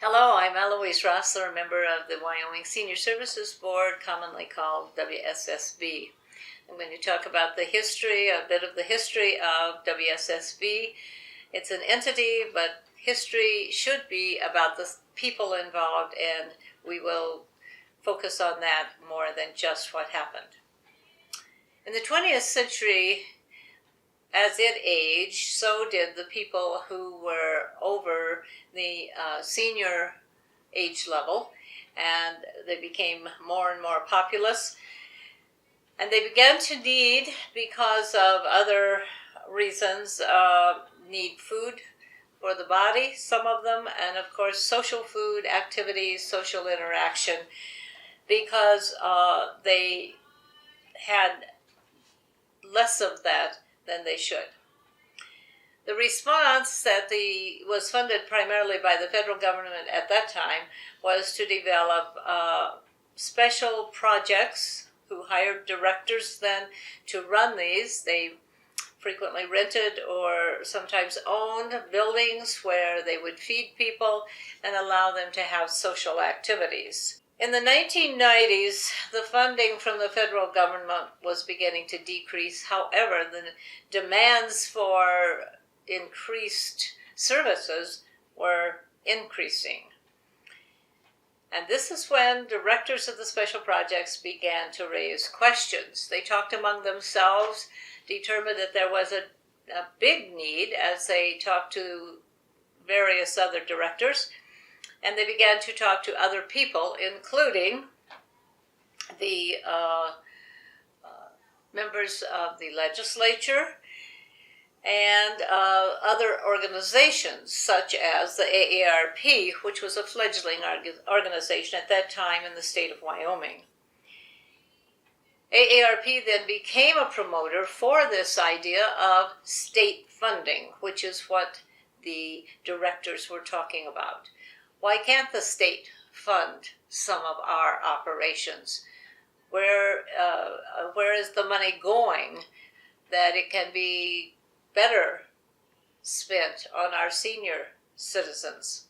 Hello, I'm Eloise Rossler, a member of the Wyoming Senior Services Board, commonly called WSSB. I'm going to talk about a bit of the history of WSSB. It's an entity, but history should be about the people involved, and we will focus on that more than just what happened. In the 20th century, as it aged, so did the people who were over the senior age level, and they became more and more populous. And they began to need, because of other reasons, need food for the body, some of them, and of course social food, activities, social interaction, because they had less of that than they should. The response that was funded primarily by the federal government at that time was to develop special projects, who hired directors then to run these. They frequently rented or sometimes owned buildings where they would feed people and allow them to have social activities. In the 1990s, the funding from the federal government was beginning to decrease. However, the demands for increased services were increasing. And this is when directors of the special projects began to raise questions. They talked among themselves, determined that there was a big need as they talked to various other directors, and they began to talk to other people, including the members of the legislature and other organizations, such as the AARP, which was a fledgling organization at that time in the state of Wyoming. AARP then became a promoter for this idea of state funding, which is what the directors were talking about. Why can't the state fund some of our operations? Where is the money going that it can be better spent on our senior citizens?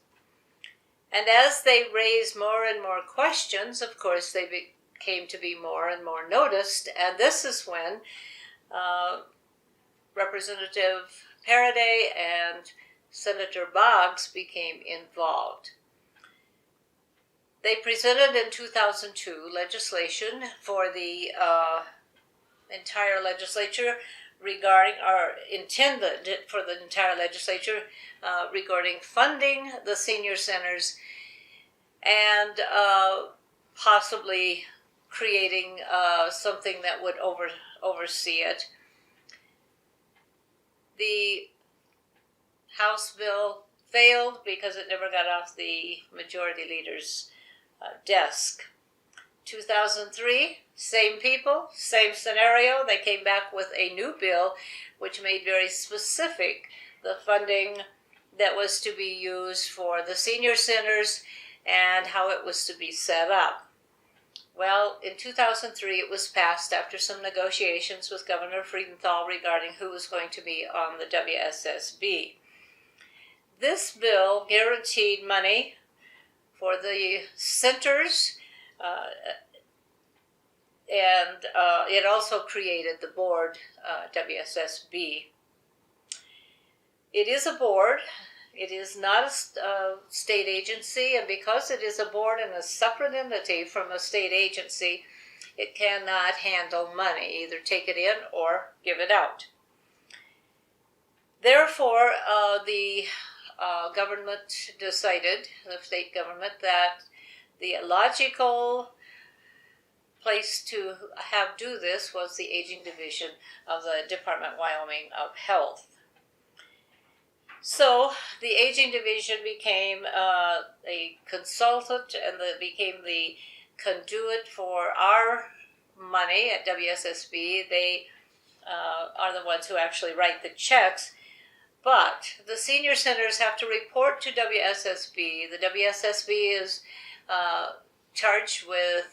And as they raised more and more questions, of course, they came to be more and more noticed, and this is when Representative Paraday and Senator Boggs became involved. They presented in 2002 legislation for the entire legislature regarding funding the senior centers and possibly creating something that would oversee it. The House bill failed because it never got off the majority leader's desk. 2003, same people, same scenario. They came back with a new bill which made very specific the funding that was to be used for the senior centers and how it was to be set up. Well, in 2003, it was passed after some negotiations with Governor Friedenthal regarding who was going to be on the WSSB. This bill guaranteed money for the centers, and it also created the board, WSSB. It is a board. It is not a state agency, and because it is a board and a separate entity from a state agency, it cannot handle money, either take it in or give it out. Therefore, the government decided, the state government, that the logical place to do this was the Aging Division of the Department of Wyoming of Health. So the Aging Division became a consultant and became the conduit for our money at WSSB. They are the ones who actually write the checks. But the senior centers have to report to WSSB. The WSSB is charged with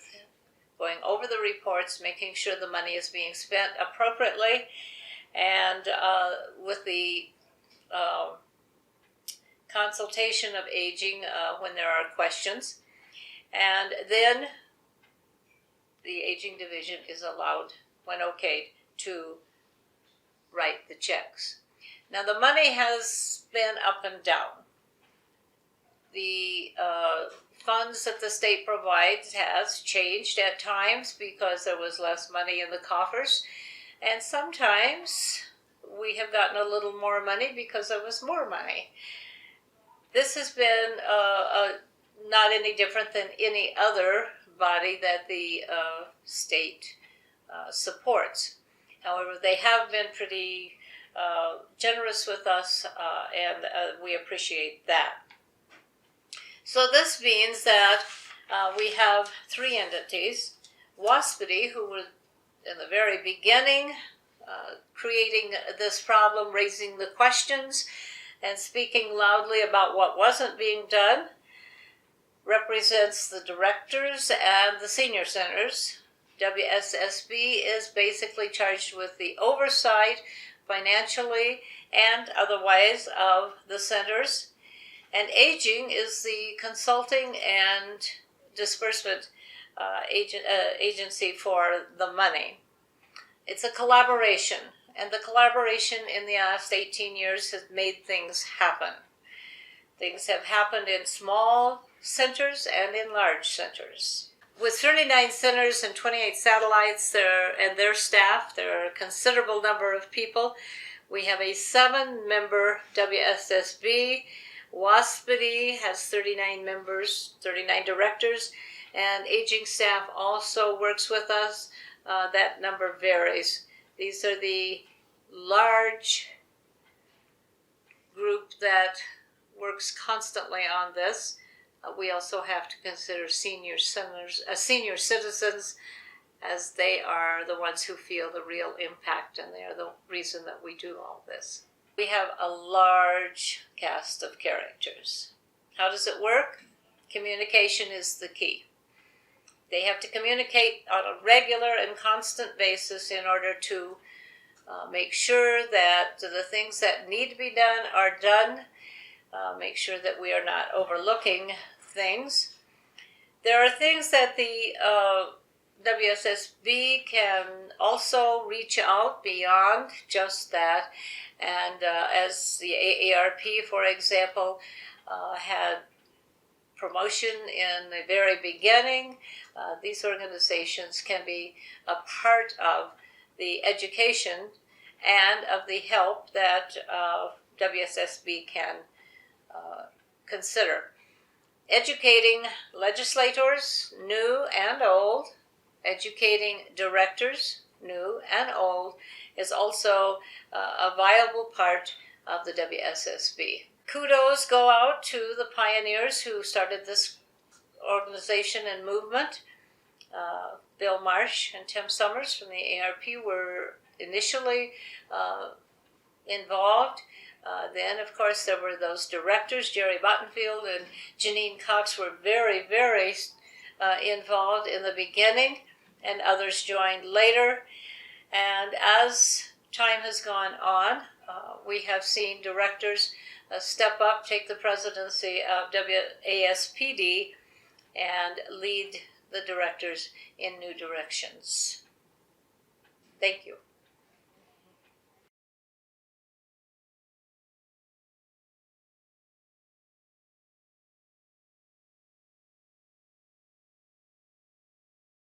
going over the reports, making sure the money is being spent appropriately, and with the consultation of aging when there are questions. And then the aging division is allowed, when okayed, to write the checks. Now, the money has been up and down. The funds that the state provides has changed at times because there was less money in the coffers, and sometimes we have gotten a little more money because there was more money. This has been not any different than any other body that the state supports. However, they have been pretty generous with us, and we appreciate that. So this means that we have three entities. WSSB, who were in the very beginning creating this problem, raising the questions, and speaking loudly about what wasn't being done, represents the directors and the senior centers. WSSB is basically charged with the oversight financially and otherwise of the centers. And aging is the consulting and disbursement agency for the money. It's a collaboration, and the collaboration in the last 18 years has made things happen. Things have happened in small centers and in large centers. With 39 centers and 28 satellites and their staff, there are a considerable number of people. We have a 7-member WSSB. WSSB has 39 members, 39 directors, and aging staff also works with us. That number varies. These are the large group that works constantly on this. We also have to consider senior citizens, as they are the ones who feel the real impact, and they are the reason that we do all this. We have a large cast of characters. How does it work? Communication is the key. They have to communicate on a regular and constant basis in order to make sure that the things that need to be done are done, make sure that we are not overlooking things. There are things that the WSSB can also reach out beyond just that, and as the AARP, for example, had promotion in the very beginning, these organizations can be a part of the education and of the help that WSSB can consider. Educating legislators, new and old, educating directors, new and old, is also a viable part of the WSSB. Kudos go out to the pioneers who started this organization and movement. Bill Marsh and Tim Summers from the ARP were initially involved. Then, of course, there were those directors. Jerry Bottenfield and Janine Cox were very, very involved in the beginning, and others joined later. And as time has gone on, we have seen directors step up, take the presidency of WASPD, and lead the directors in new directions. Thank you.